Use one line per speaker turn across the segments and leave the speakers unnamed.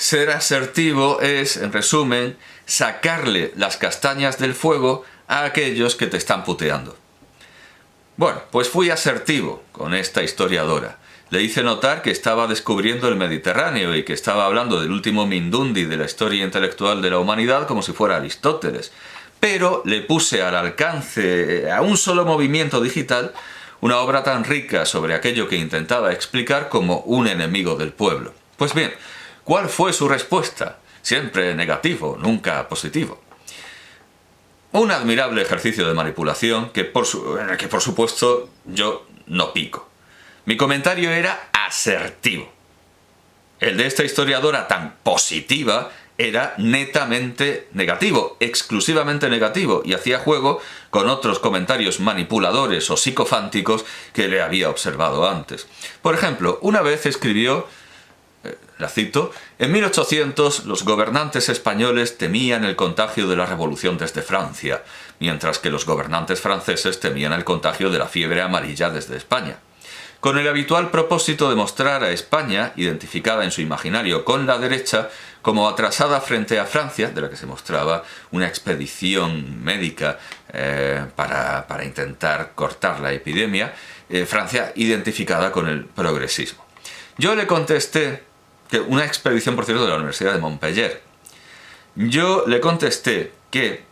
Ser asertivo es, en resumen, sacarle las castañas del fuego a aquellos que te están puteando. Bueno, pues fui asertivo con esta historiadora. Le hice notar que estaba descubriendo el Mediterráneo y que estaba hablando del último Mindundi de la historia intelectual de la humanidad como si fuera Aristóteles. Pero le puse al alcance, a un solo movimiento digital, una obra tan rica sobre aquello que intentaba explicar como Un enemigo del pueblo. Pues bien, ¿cuál fue su respuesta? Siempre negativo, nunca positivo. Un admirable ejercicio de manipulación en el que por supuesto yo no pico. Mi comentario era asertivo. El de esta historiadora tan positiva era netamente negativo, exclusivamente negativo, y hacía juego con otros comentarios manipuladores o psicofánticos que le había observado antes. Por ejemplo, una vez escribió, la cito, en 1800 los gobernantes españoles temían el contagio de la revolución desde Francia, mientras que los gobernantes franceses temían el contagio de la fiebre amarilla desde España. Con el habitual propósito de mostrar a España, identificada en su imaginario con la derecha, como atrasada frente a Francia, de la que se mostraba una expedición médica para intentar cortar la epidemia, Francia identificada con el progresismo. Yo le contesté, que una expedición, por cierto, de la Universidad de Montpellier, yo le contesté que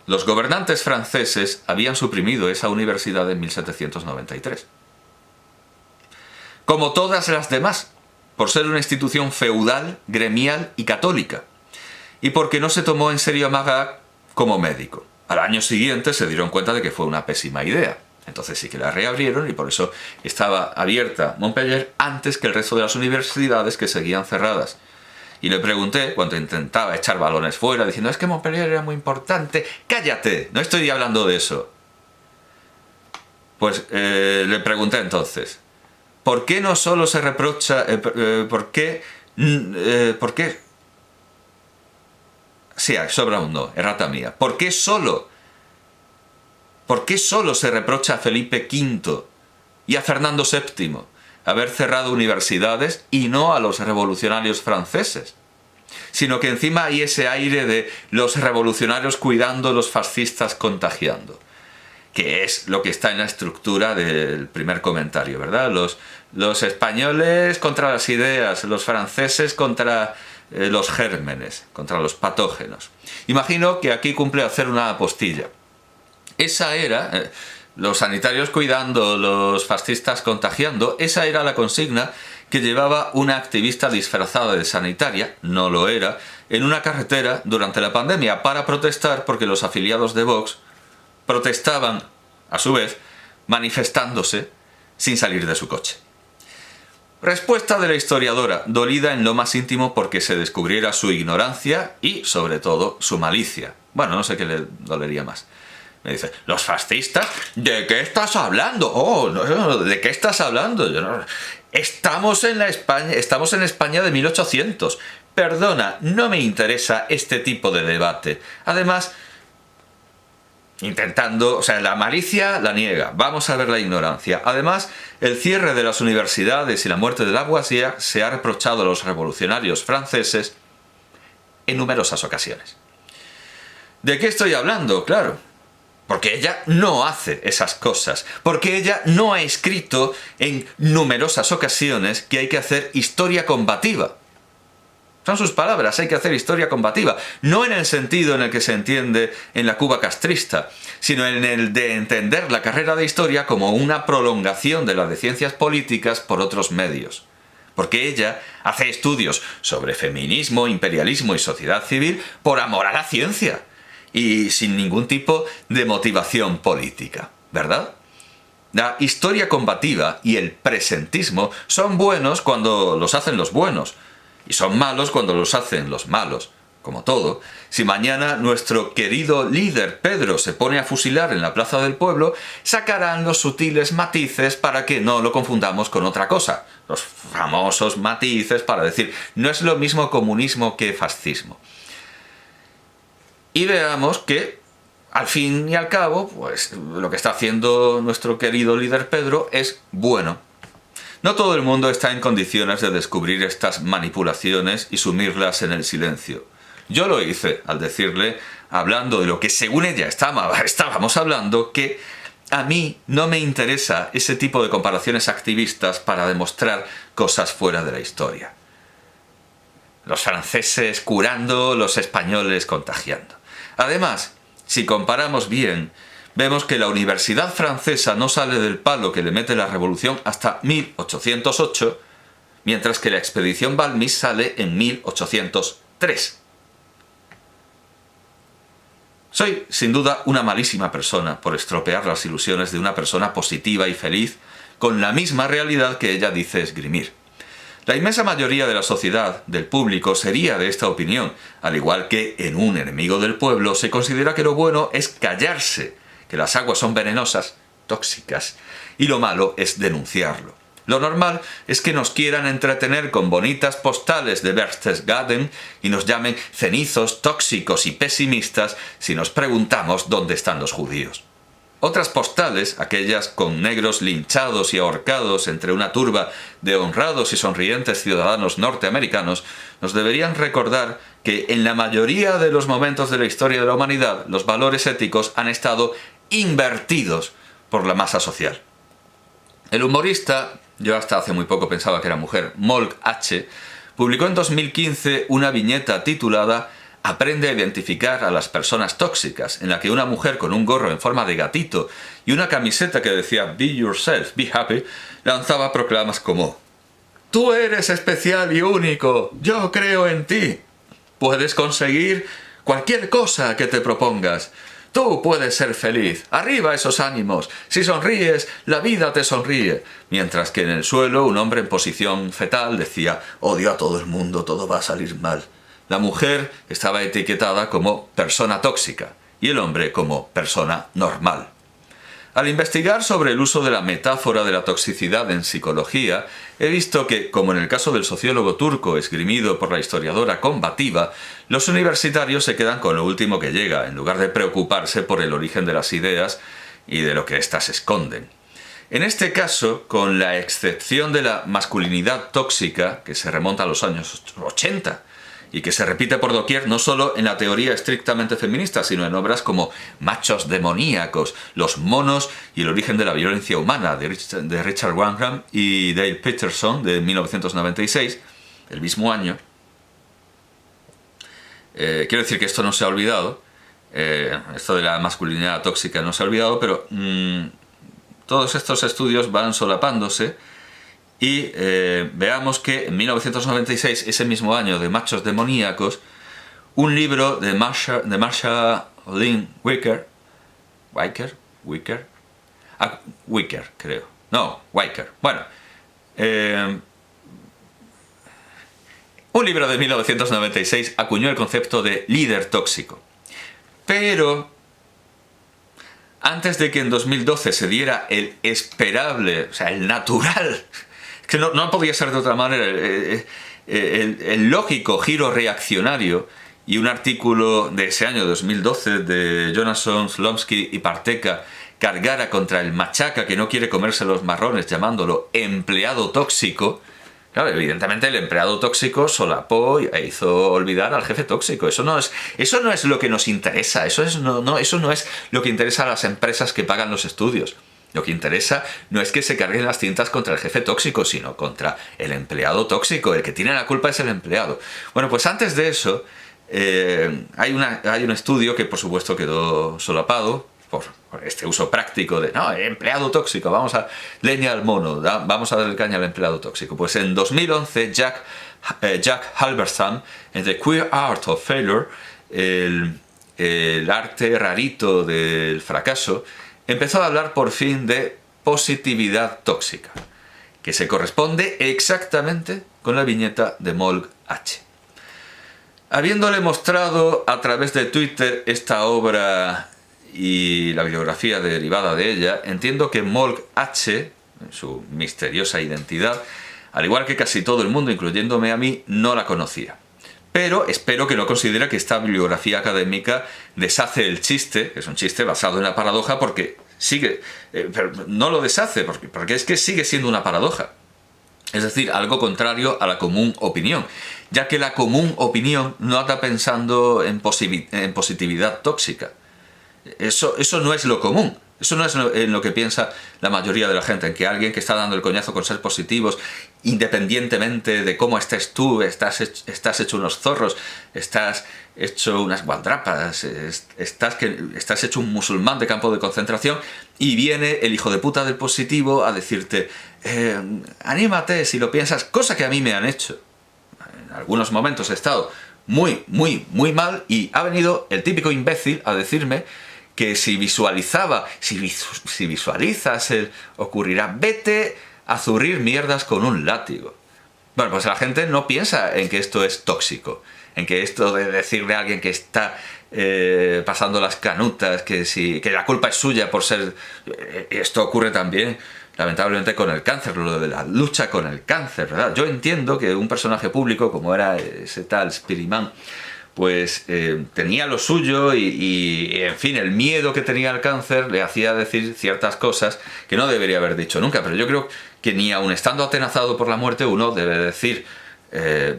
los gobernantes franceses habían suprimido esa universidad en 1793. Como todas las demás, por ser una institución feudal, gremial y católica, y porque no se tomó en serio a Marat como médico. Al año siguiente se dieron cuenta de que fue una pésima idea. Entonces sí que la reabrieron y por eso estaba abierta Montpellier antes que el resto de las universidades que seguían cerradas. Y le pregunté, cuando intentaba echar balones fuera, diciendo, es que Montpellier era muy importante. ¡Cállate! No estoy hablando de eso. Pues le pregunté entonces, ¿por qué no solo se reprocha... ¿Por qué? Sí, sobra un no, errata mía. ¿Por qué solo se reprocha a Felipe V y a Fernando VII haber cerrado universidades y no a los revolucionarios franceses? Sino que encima hay ese aire de los revolucionarios cuidando, los fascistas contagiando, que es lo que está en la estructura del primer comentario, ¿verdad? Los españoles contra las ideas, los franceses contra los gérmenes, contra los patógenos. Imagino que aquí cumple hacer una apostilla. Esa era, los sanitarios cuidando, los fascistas contagiando, esa era la consigna que llevaba una activista disfrazada de sanitaria, no lo era, en una carretera durante la pandemia para protestar porque los afiliados de Vox protestaban, a su vez, manifestándose sin salir de su coche. Respuesta de la historiadora, dolida en lo más íntimo porque se descubriera su ignorancia y, sobre todo, su malicia. Bueno, no sé qué le dolería más. Me dice, ¿los fascistas? ¿De qué estás hablando? Oh, no, ¿de qué estás hablando? Yo no... Estamos en España de 1800. Perdona, no me interesa este tipo de debate. Además, la malicia la niega. Vamos a ver la ignorancia. Además, el cierre de las universidades y la muerte de Lavoisier se ha reprochado a los revolucionarios franceses en numerosas ocasiones. ¿De qué estoy hablando? Claro. Porque ella no hace esas cosas, porque ella no ha escrito en numerosas ocasiones que hay que hacer historia combativa. Son sus palabras, hay que hacer historia combativa, no en el sentido en el que se entiende en la Cuba castrista, sino en el de entender la carrera de historia como una prolongación de la de ciencias políticas por otros medios. Porque ella hace estudios sobre feminismo, imperialismo y sociedad civil por amor a la ciencia. Y sin ningún tipo de motivación política, ¿verdad? La historia combativa y el presentismo son buenos cuando los hacen los buenos, y son malos cuando los hacen los malos. Como todo, si mañana nuestro querido líder Pedro se pone a fusilar en la plaza del pueblo, sacarán los sutiles matices para que no lo confundamos con otra cosa. Los famosos matices para decir, no es lo mismo comunismo que fascismo. Y veamos que, al fin y al cabo, pues lo que está haciendo nuestro querido líder Pedro es bueno. No todo el mundo está en condiciones de descubrir estas manipulaciones y sumirlas en el silencio. Yo lo hice al decirle, hablando de lo que según ella estábamos hablando, que a mí no me interesa ese tipo de comparaciones activistas para demostrar cosas fuera de la historia. Los franceses curando, los españoles contagiando. Además, si comparamos bien, vemos que la Universidad francesa no sale del palo que le mete la revolución hasta 1808, mientras que la expedición Balmis sale en 1803. Soy, sin duda, una malísima persona por estropear las ilusiones de una persona positiva y feliz con la misma realidad que ella dice esgrimir. La inmensa mayoría de la sociedad, del público, sería de esta opinión, al igual que en Un enemigo del pueblo se considera que lo bueno es callarse, que las aguas son venenosas, tóxicas, y lo malo es denunciarlo. Lo normal es que nos quieran entretener con bonitas postales de Berchtesgaden y nos llamen cenizos, tóxicos y pesimistas si nos preguntamos dónde están los judíos. Otras postales, aquellas con negros linchados y ahorcados entre una turba de honrados y sonrientes ciudadanos norteamericanos, nos deberían recordar que en la mayoría de los momentos de la historia de la humanidad los valores éticos han estado invertidos por la masa social. El humorista, yo hasta hace muy poco pensaba que era mujer, Molk H., publicó en 2015 una viñeta titulada Aprende a identificar a las personas tóxicas, en la que una mujer con un gorro en forma de gatito y una camiseta que decía Be yourself, be happy, lanzaba proclamas como Tú eres especial y único, yo creo en ti. Puedes conseguir cualquier cosa que te propongas. Tú puedes ser feliz. Arriba esos ánimos. Si sonríes, la vida te sonríe. Mientras que en el suelo un hombre en posición fetal decía Odio a todo el mundo, todo va a salir mal. La mujer estaba etiquetada como persona tóxica y el hombre como persona normal. Al investigar sobre el uso de la metáfora de la toxicidad en psicología, he visto que, como en el caso del sociólogo turco esgrimido por la historiadora combativa, los universitarios se quedan con lo último que llega, en lugar de preocuparse por el origen de las ideas y de lo que éstas esconden. En este caso, con la excepción de la masculinidad tóxica, que se remonta a los años 80, y que se repite por doquier no solo en la teoría estrictamente feminista, sino en obras como Machos demoníacos, Los monos y el origen de la violencia humana, de Richard Wrangham y Dale Peterson, de 1996, el mismo año. Quiero decir que esto no se ha olvidado, esto de la masculinidad tóxica no se ha olvidado, pero todos estos estudios van solapándose. Y veamos que en 1996, ese mismo año de Machos demoníacos, un libro de Marsha Lynn Wicker, creo. No, Wicker. Bueno, un libro de 1996 acuñó el concepto de líder tóxico. Pero antes de que en 2012 se diera el esperable, o sea, el natural, que no podía ser de otra manera, el lógico giro reaccionario y un artículo de ese año 2012 de Jonasson, Slomsky y Parteka cargara contra el machaca que no quiere comerse los marrones llamándolo empleado tóxico. Claro, evidentemente el empleado tóxico solapó e hizo olvidar al jefe tóxico. Eso no es lo que nos interesa, eso no es lo que interesa a las empresas que pagan los estudios. Lo que interesa no es que se carguen las tintas contra el jefe tóxico, sino contra el empleado tóxico. El que tiene la culpa es el empleado. Bueno, pues antes de eso, hay un estudio que por supuesto quedó solapado por este uso práctico de, no, empleado tóxico, vamos a leña al mono, vamos a darle caña al empleado tóxico. Pues en 2011, Jack Halberstam, en The Queer Art of Failure, el arte rarito del fracaso, empezó a hablar por fin de positividad tóxica, que se corresponde exactamente con la viñeta de Molk H. Habiéndole mostrado a través de Twitter esta obra y la bibliografía derivada de ella, entiendo que Molk H., su misteriosa identidad, al igual que casi todo el mundo, incluyéndome a mí, no la conocía. Pero espero que no considere que esta bibliografía académica deshace el chiste, que es un chiste basado en la paradoja, porque sigue, pero no lo deshace, porque es que sigue siendo una paradoja. Es decir, algo contrario a la común opinión, ya que la común opinión no anda pensando en positividad tóxica. Eso no es lo común. Eso no es en lo que piensa la mayoría de la gente, en que alguien que está dando el coñazo con ser positivos, independientemente de cómo estés tú, estás hecho unos zorros, estás hecho unas gualdrapas, estás hecho un musulmán de campo de concentración, y viene el hijo de puta del positivo a decirte, anímate si lo piensas, cosa que a mí me han hecho. En algunos momentos he estado muy mal, y ha venido el típico imbécil a decirme que si visualizas el ocurrirá, vete a zurrir mierdas con un látigo. Bueno, pues la gente no piensa en que esto es tóxico, en que esto de decirle a alguien que está pasando las canutas, que la culpa es suya por ser... Esto ocurre también, lamentablemente, con el cáncer, lo de la lucha con el cáncer, ¿verdad? Yo entiendo que un personaje público, como era ese tal Spiderman, pues tenía lo suyo y, en fin, el miedo que tenía al cáncer le hacía decir ciertas cosas que no debería haber dicho nunca, pero yo creo que ni aun estando atenazado por la muerte uno debe decir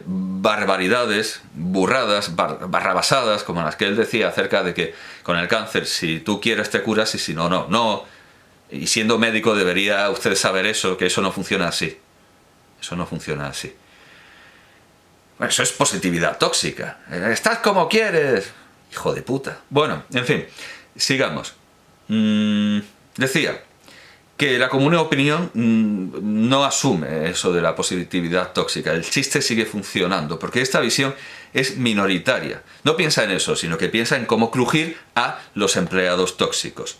barbaridades, burradas, barrabasadas, como las que él decía acerca de que con el cáncer, si tú quieres te curas y si no, no. Y siendo médico debería usted saber eso, que eso no funciona así. Eso no funciona así. Bueno, eso es positividad tóxica. Estás como quieres. Hijo de puta. Bueno, en fin, sigamos. Decía que la común opinión no asume eso de la positividad tóxica. El chiste sigue funcionando, porque esta visión es minoritaria. No piensa en eso, sino que piensa en cómo crujir a los empleados tóxicos.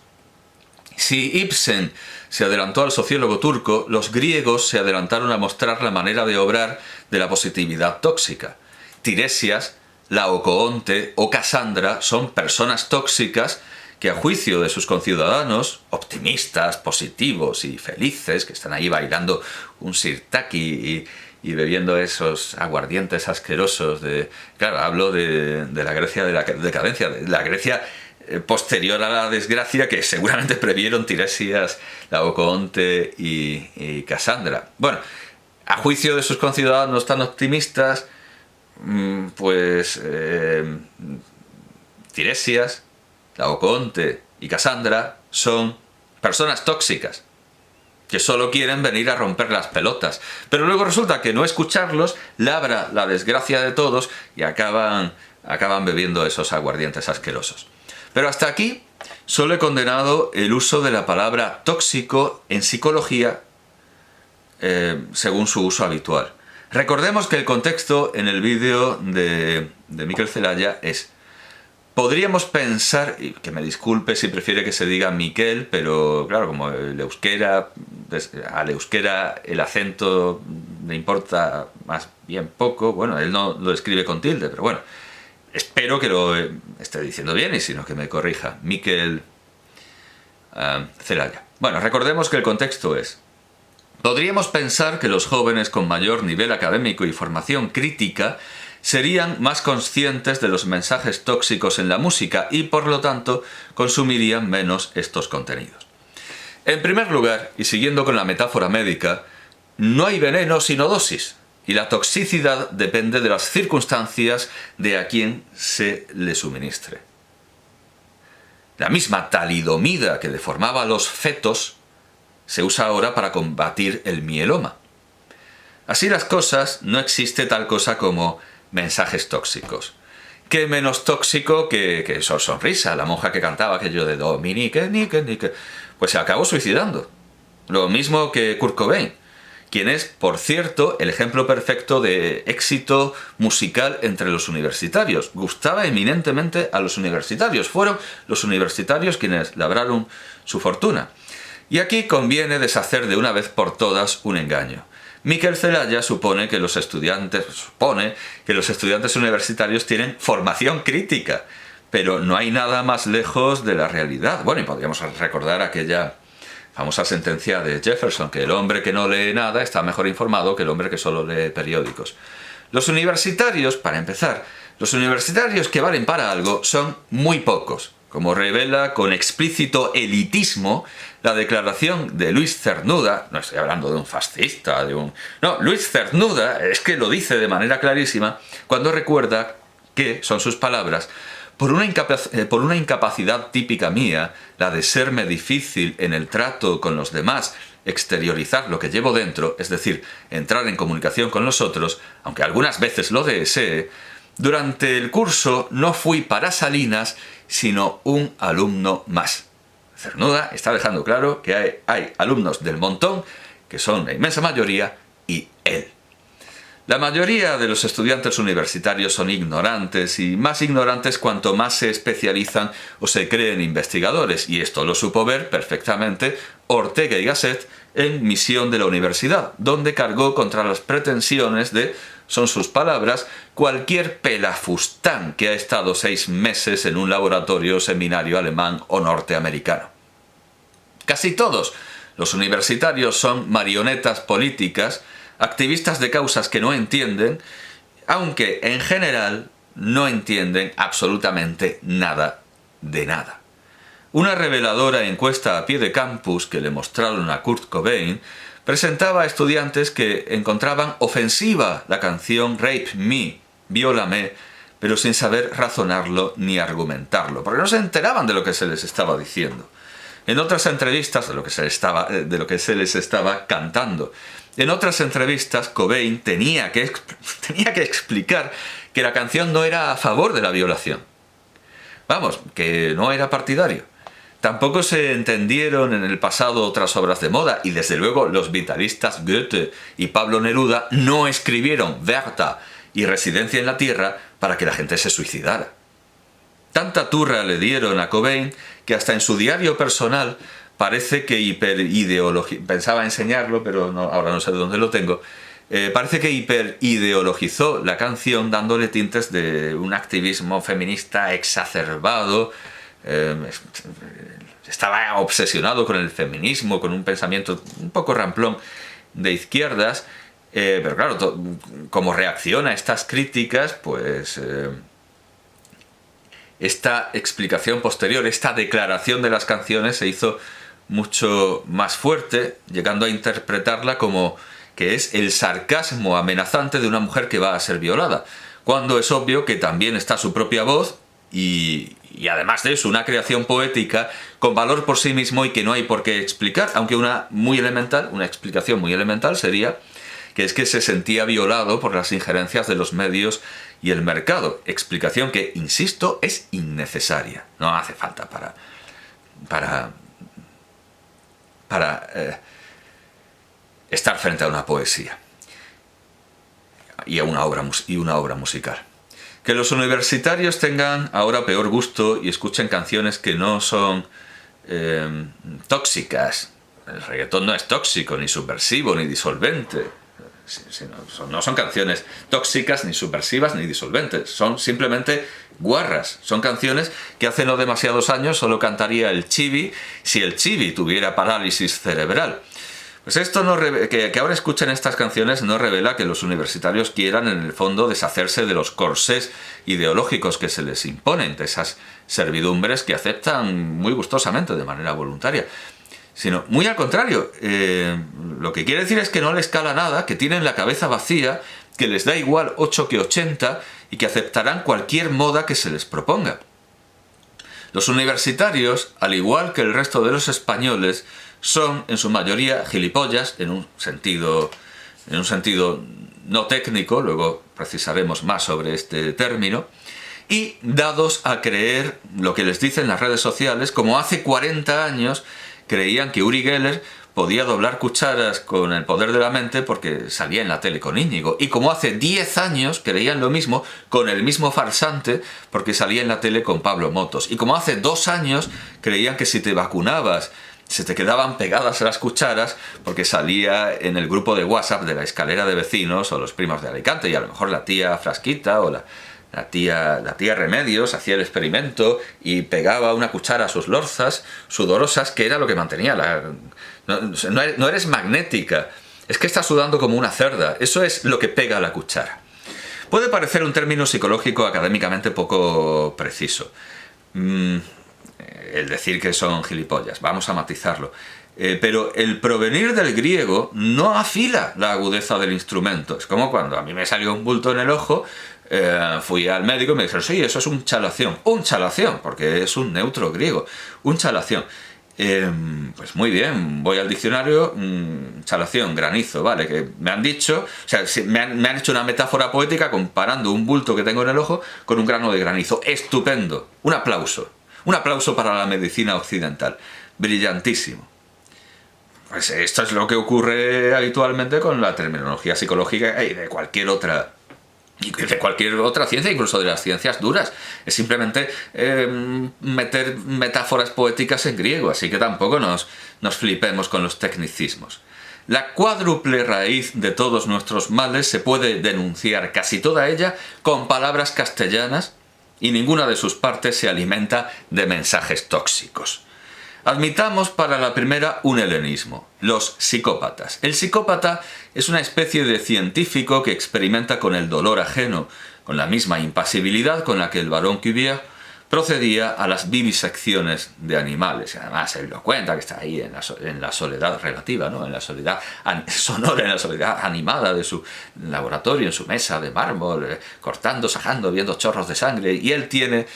Si Ibsen se adelantó al sociólogo turco, los griegos se adelantaron a mostrar la manera de obrar de la positividad tóxica. Tiresias, Laocoonte o Casandra son personas tóxicas que, a juicio de sus conciudadanos, optimistas, positivos y felices, que están ahí bailando un sirtaki y bebiendo esos aguardientes asquerosos de... Claro, hablo de la Grecia de la decadencia, de la Grecia posterior a la desgracia, que seguramente previeron Tiresias, Laocoonte y Casandra. Bueno, a juicio de sus conciudadanos tan optimistas, pues Tiresias, Laocoonte y Casandra son personas tóxicas que solo quieren venir a romper las pelotas, pero luego resulta que no escucharlos labra la desgracia de todos y acaban bebiendo esos aguardientes asquerosos. Pero hasta aquí solo he condenado el uso de la palabra tóxico en psicología según su uso habitual. Recordemos que el contexto en el vídeo de Mikel Zelaya es: podríamos pensar, y que me disculpe si prefiere que se diga Mikel, pero claro, como al euskera el acento le importa más bien poco, bueno, él no lo escribe con tilde, pero bueno, espero que lo esté diciendo bien y si no que me corrija. Mikel Zelaya. Bueno, recordemos que el contexto es: podríamos pensar que los jóvenes con mayor nivel académico y formación crítica serían más conscientes de los mensajes tóxicos en la música y, por lo tanto, consumirían menos estos contenidos. En primer lugar, y siguiendo con la metáfora médica, no hay veneno sino dosis. Y la toxicidad depende de las circunstancias de a quien se le suministre. La misma talidomida que deformaba a los fetos se usa ahora para combatir el mieloma. Así las cosas, no existe tal cosa como mensajes tóxicos. ¿Qué menos tóxico que Sor Sonrisa, la monja que cantaba aquello de Dominique, Nique? Pues se acabó suicidando. Lo mismo que Kurt Cobain, quien es, por cierto, el ejemplo perfecto de éxito musical entre los universitarios. Gustaba eminentemente a los universitarios. Fueron los universitarios quienes labraron su fortuna. Y aquí conviene deshacer de una vez por todas un engaño. Mikel Zelaya supone que los estudiantes universitarios tienen formación crítica, pero no hay nada más lejos de la realidad. Bueno, y podríamos recordar aquella famosa sentencia de Jefferson, que el hombre que no lee nada está mejor informado que el hombre que solo lee periódicos. Los universitarios, para empezar, los universitarios que valen para algo son muy pocos, como revela con explícito elitismo la declaración de Luis Cernuda. No estoy hablando de un fascista, No, Luis Cernuda es que lo dice de manera clarísima cuando recuerda que, son sus palabras, por una incapacidad típica mía, la de serme difícil en el trato con los demás, exteriorizar lo que llevo dentro, es decir, entrar en comunicación con los otros, aunque algunas veces lo desee, durante el curso no fui para Salinas, sino un alumno más. Cernuda está dejando claro que hay alumnos del montón, que son la inmensa mayoría, y él. La mayoría de los estudiantes universitarios son ignorantes, y más ignorantes cuanto más se especializan o se creen investigadores, y esto lo supo ver perfectamente Ortega y Gasset en Misión de la Universidad, donde cargó contra las pretensiones de, son sus palabras, cualquier pelafustán que ha estado 6 meses en un laboratorio o seminario alemán o norteamericano. Casi todos los universitarios son marionetas políticas, activistas de causas que no entienden, aunque en general no entienden absolutamente nada de nada. Una reveladora encuesta a pie de campus que le mostraron a Kurt Cobain presentaba a estudiantes que encontraban ofensiva la canción Rape Me, Viólame, pero sin saber razonarlo ni argumentarlo, porque no se enteraban de lo que se les estaba diciendo. En otras entrevistas, de lo que se les estaba cantando. En otras entrevistas, Cobain tenía que explicar que la canción no era a favor de la violación. Vamos, que no era partidario. Tampoco se entendieron en el pasado otras obras de moda, y desde luego los vitalistas Goethe y Pablo Neruda no escribieron Werther y Residencia en la Tierra para que la gente se suicidara. Tanta turra le dieron a Cobain que hasta en su diario personal parece que pensaba enseñarlo, pero no, ahora no sé de dónde lo tengo. Parece que hiperideologizó la canción dándole tintes de un activismo feminista exacerbado. Estaba obsesionado con el feminismo, con un pensamiento un poco ramplón de izquierdas, pero claro, como reacción a estas críticas, pues esta explicación posterior, esta declaración de las canciones se hizo mucho más fuerte, llegando a interpretarla como que es el sarcasmo amenazante de una mujer que va a ser violada, cuando es obvio que también está su propia voz y además de eso una creación poética con valor por sí mismo y que no hay por qué explicar, aunque una explicación muy elemental sería que es que se sentía violado por las injerencias de los medios y el mercado, explicación que, insisto, es innecesaria, no hace falta para estar frente a una poesía y a una obra musical. Que los universitarios tengan ahora peor gusto y escuchen canciones que no son tóxicas. El reggaetón no es tóxico, ni subversivo, ni disolvente. No son canciones tóxicas, ni subversivas, ni disolventes. Son simplemente guarras. Son canciones que hace no demasiados años solo cantaría el Chibi si el Chibi tuviera parálisis cerebral. Pues esto que ahora escuchen estas canciones no revela que los universitarios quieran en el fondo deshacerse de los corsés ideológicos que se les imponen, de esas servidumbres que aceptan muy gustosamente de manera voluntaria. Sino, muy al contrario, lo que quiere decir es que no les cala nada, que tienen la cabeza vacía, que les da igual 8 que 80 y que aceptarán cualquier moda que se les proponga. Los universitarios, al igual que el resto de los españoles, son en su mayoría gilipollas, en un sentido no técnico, luego precisaremos más sobre este término, y dados a creer lo que les dicen las redes sociales, como hace 40 años creían que Uri Geller podía doblar cucharas con el poder de la mente porque salía en la tele con Íñigo, y como hace 10 años creían lo mismo con el mismo farsante porque salía en la tele con Pablo Motos, y como hace 2 años creían que si te vacunabas se te quedaban pegadas las cucharas porque salía en el grupo de WhatsApp de la escalera de vecinos o los primos de Alicante, y a lo mejor la tía Frasquita o la tía Remedios hacía el experimento y pegaba una cuchara a sus lorzas sudorosas, que era lo que mantenía no eres magnética, es que estás sudando como una cerda, eso es lo que pega a la cuchara. Puede parecer un término psicológico académicamente poco preciso. el decir que son gilipollas, vamos a matizarlo. Pero el provenir del griego no afila la agudeza del instrumento. Es como cuando a mí me salió un bulto en el ojo, fui al médico y me dijeron, sí, eso es un chalación. Un chalación, porque es un neutro griego. Un chalación. Pues muy bien, voy al diccionario, chalación, granizo, vale, que me han dicho, o sea, me han hecho una metáfora poética comparando un bulto que tengo en el ojo con un grano de granizo. Estupendo. Un aplauso para la medicina occidental. Brillantísimo. Pues esto es lo que ocurre habitualmente con la terminología psicológica y de cualquier otra ciencia, incluso de las ciencias duras. Es simplemente meter metáforas poéticas en griego, así que tampoco nos flipemos con los tecnicismos. La cuádruple raíz de todos nuestros males se puede denunciar casi toda ella con palabras castellanas y ninguna de sus partes se alimenta de mensajes tóxicos. Admitamos para la primera un helenismo, los psicópatas. El psicópata es una especie de científico que experimenta con el dolor ajeno, con la misma impasibilidad con la que el barón Cuvier procedía a las vivisecciones de animales. Y además él lo cuenta, que está ahí en la soledad relativa, ¿no? En la soledad sonora, en la soledad animada de su laboratorio, en su mesa de mármol, cortando, sajando, viendo chorros de sangre. Y él tiene,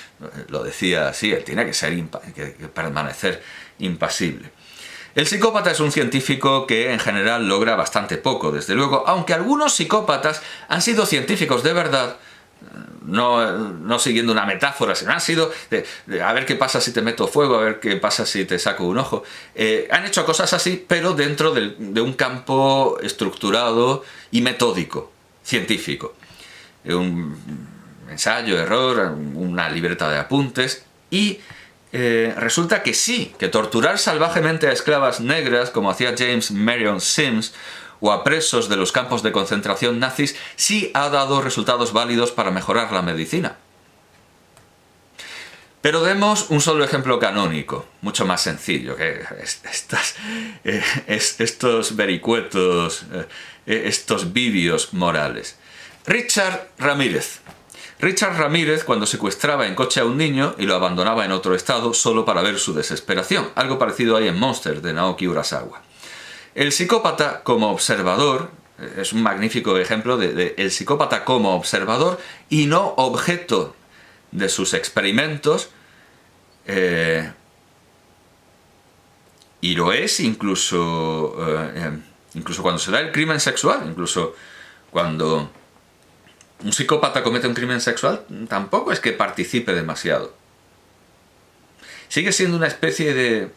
lo decía así, él tiene que permanecer impasible. El psicópata es un científico que en general logra bastante poco, desde luego, aunque algunos psicópatas han sido científicos de verdad, no siguiendo una metáfora, sino han sido a ver qué pasa si te meto fuego, a ver qué pasa si te saco un ojo. Han hecho cosas así, pero dentro de un campo estructurado y metódico, científico. Un ensayo, error, una libreta de apuntes y resulta que sí, que torturar salvajemente a esclavas negras, como hacía James Marion Sims, o a presos de los campos de concentración nazis, sí ha dado resultados válidos para mejorar la medicina. Pero demos un solo ejemplo canónico, mucho más sencillo que estos vericuetos, estos vídeos morales. Richard Ramírez. Richard Ramírez, cuando secuestraba en coche a un niño y lo abandonaba en otro estado solo para ver su desesperación. Algo parecido hay en Monster, de Naoki Urasawa. El psicópata como observador, es un magnífico ejemplo de el psicópata como observador y no objeto de sus experimentos, y lo es incluso cuando se da el crimen sexual, incluso cuando un psicópata comete un crimen sexual, tampoco es que participe demasiado. Sigue siendo una especie de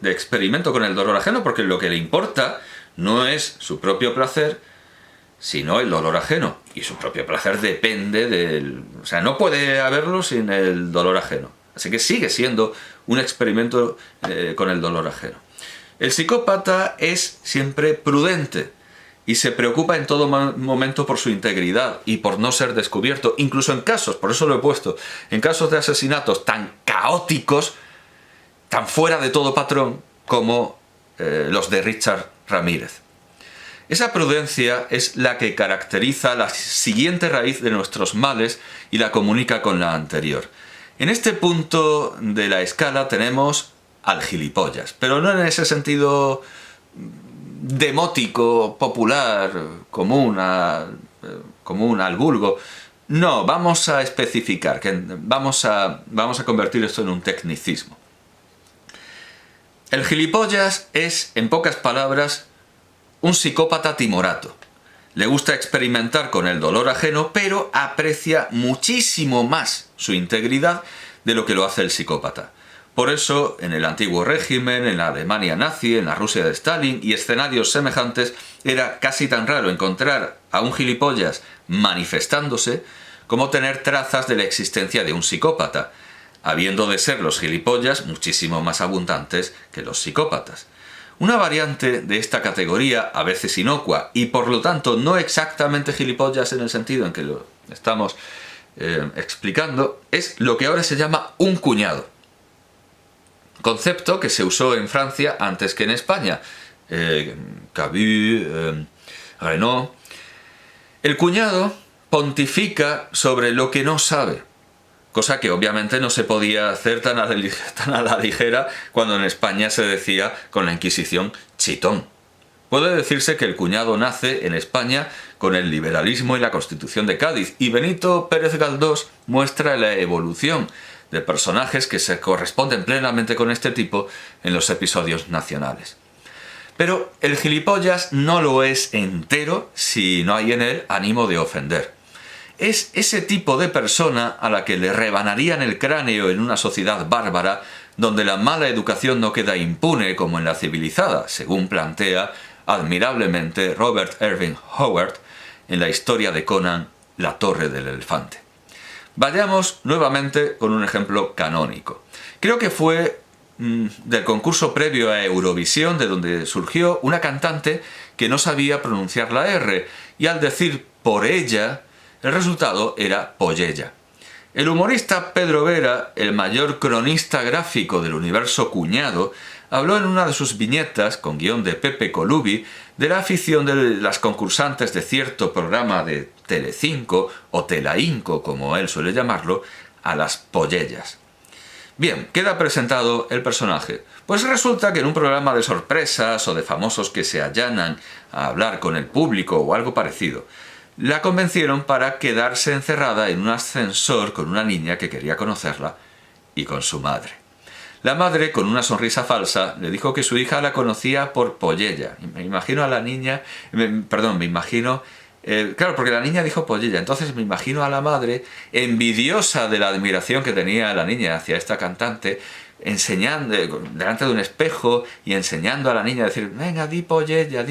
experimento con el dolor ajeno, porque lo que le importa no es su propio placer, sino el dolor ajeno. Y su propio placer depende del... O sea, no puede haberlo sin el dolor ajeno. Así que sigue siendo un experimento con el dolor ajeno. El psicópata es siempre prudente y se preocupa en todo momento por su integridad y por no ser descubierto, incluso en casos, por eso lo he puesto, en casos de asesinatos tan caóticos, tan fuera de todo patrón como los de Richard Ramírez. Esa prudencia es la que caracteriza la siguiente raíz de nuestros males y la comunica con la anterior. En este punto de la escala tenemos al gilipollas, pero no en ese sentido demótico, popular, común al vulgo. No, vamos a especificar, vamos a convertir esto en un tecnicismo. El gilipollas es, en pocas palabras, un psicópata timorato. Le gusta experimentar con el dolor ajeno, pero aprecia muchísimo más su integridad de lo que lo hace el psicópata. Por eso, en el antiguo régimen, en la Alemania nazi, en la Rusia de Stalin y escenarios semejantes, era casi tan raro encontrar a un gilipollas manifestándose como tener trazas de la existencia de un psicópata, habiendo de ser los gilipollas muchísimo más abundantes que los psicópatas. Una variante de esta categoría, a veces inocua, y por lo tanto no exactamente gilipollas en el sentido en que lo estamos explicando, es lo que ahora se llama un cuñado. Concepto que se usó en Francia antes que en España. Camus, Renaud. El cuñado pontifica sobre lo que no sabe. cosa que obviamente no se podía hacer tan a la ligera cuando en España se decía con la Inquisición chitón. Puede decirse que el cuñado nace en España con el liberalismo y la Constitución de Cádiz, y Benito Pérez Galdós muestra la evolución de personajes que se corresponden plenamente con este tipo en los episodios nacionales. Pero el gilipollas no lo es entero si no hay en él ánimo de ofender. Es ese tipo de persona a la que le rebanarían el cráneo en una sociedad bárbara donde la mala educación no queda impune como en la civilizada, según plantea admirablemente Robert Irving Howard en la historia de Conan, La Torre del Elefante. Vayamos nuevamente con un ejemplo canónico. Creo que fue del concurso previo a Eurovisión, de donde surgió una cantante que no sabía pronunciar la R, y al decir por ella, el resultado era Pollella. El humorista Pedro Vera, el mayor cronista gráfico del universo cuñado, habló en una de sus viñetas, con guión de Pepe Colubi, de la afición de las concursantes de cierto programa de Telecinco, o Telainco, como él suele llamarlo, a las pollellas. Bien, queda presentado el personaje. Pues resulta que en un programa de sorpresas o de famosos que se allanan a hablar con el público o algo parecido, la convencieron para quedarse encerrada en un ascensor con una niña que quería conocerla y con su madre. La madre, con una sonrisa falsa, le dijo que su hija la conocía por Pollella. Me imagino a la niña... claro, porque la niña dijo Pollella, entonces me imagino a la madre, envidiosa de la admiración que tenía la niña hacia esta cantante, enseñando delante de un espejo y enseñando a la niña a decir, venga, di Pollella,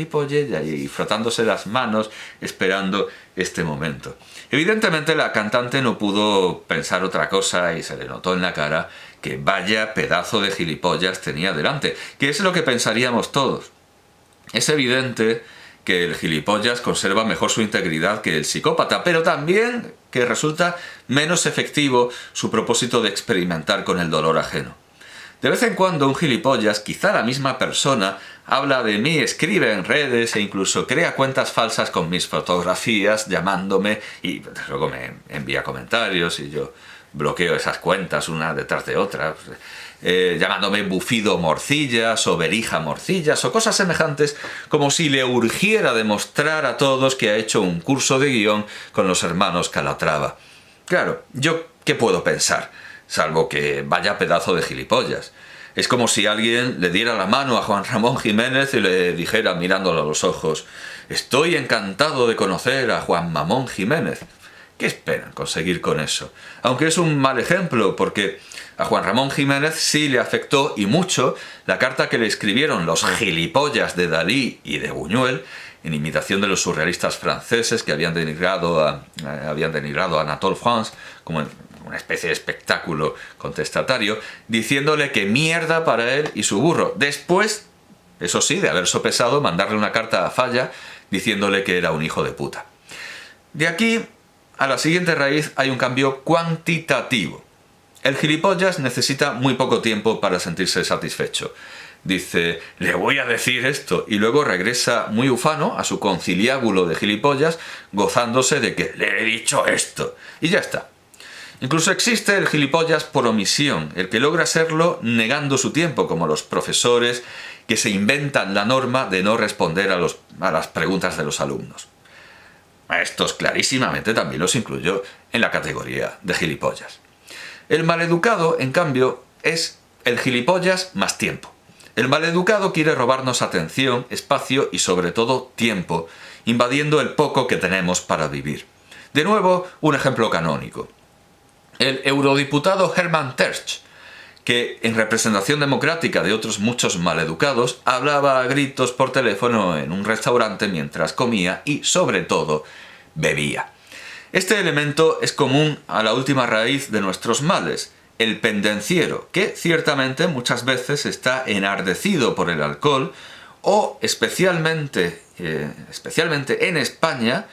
y frotándose las manos esperando este momento. Evidentemente la cantante no pudo pensar otra cosa y se le notó en la cara que vaya pedazo de gilipollas tenía delante, que es lo que pensaríamos todos. Es evidente que el gilipollas conserva mejor su integridad que el psicópata, pero también que resulta menos efectivo su propósito de experimentar con el dolor ajeno. De vez en cuando un gilipollas, quizá la misma persona, habla de mí, escribe en redes e incluso crea cuentas falsas con mis fotografías, llamándome, y luego me envía comentarios y yo bloqueo esas cuentas una detrás de otra, llamándome bufido morcillas o berija morcillas o cosas semejantes, como si le urgiera demostrar a todos que ha hecho un curso de guión con los hermanos Calatrava. Claro, ¿yo qué puedo pensar? Salvo que vaya pedazo de gilipollas. Es como si alguien le diera la mano a Juan Ramón Jiménez y le dijera mirándolo a los ojos, estoy encantado de conocer a Juan Mamón Jiménez. ¿Qué esperan conseguir con eso? Aunque es un mal ejemplo, porque a Juan Ramón Jiménez sí le afectó y mucho la carta que le escribieron los gilipollas de Dalí y de Buñuel, en imitación de los surrealistas franceses que habían denigrado a Anatole France como una especie de espectáculo contestatario, diciéndole que mierda para él y su burro. Después, eso sí, de haber sopesado, mandarle una carta a Falla diciéndole que era un hijo de puta. De aquí a la siguiente raíz hay un cambio cuantitativo. El gilipollas necesita muy poco tiempo para sentirse satisfecho. Dice, le voy a decir esto, y luego regresa muy ufano a su conciliábulo de gilipollas, gozándose de que le he dicho esto, y ya está. Incluso existe el gilipollas por omisión, el que logra serlo negando su tiempo, como los profesores que se inventan la norma de no responder a las preguntas de los alumnos. A estos clarísimamente también los incluyo en la categoría de gilipollas. El maleducado, en cambio, es el gilipollas más tiempo. El maleducado quiere robarnos atención, espacio y sobre todo tiempo, invadiendo el poco que tenemos para vivir. De nuevo, un ejemplo canónico. El eurodiputado Hermann Tertsch, que en representación democrática de otros muchos maleducados, hablaba a gritos por teléfono en un restaurante mientras comía y, sobre todo, bebía. Este elemento es común a la última raíz de nuestros males, el pendenciero, que ciertamente muchas veces está enardecido por el alcohol o especialmente en España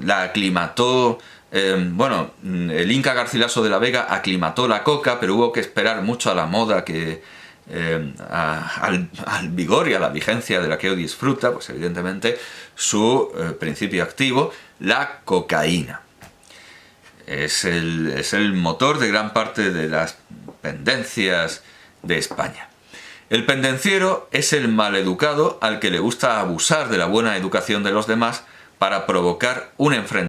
la aclimató, el Inca Garcilaso de la Vega aclimató la coca, pero hubo que esperar mucho a la moda al vigor y a la vigencia de la que hoy disfruta, pues evidentemente su principio activo, la cocaína. es el motor de gran parte de las pendencias de España. El pendenciero es el maleducado al que le gusta abusar de la buena educación de los demás para provocar un enfrentamiento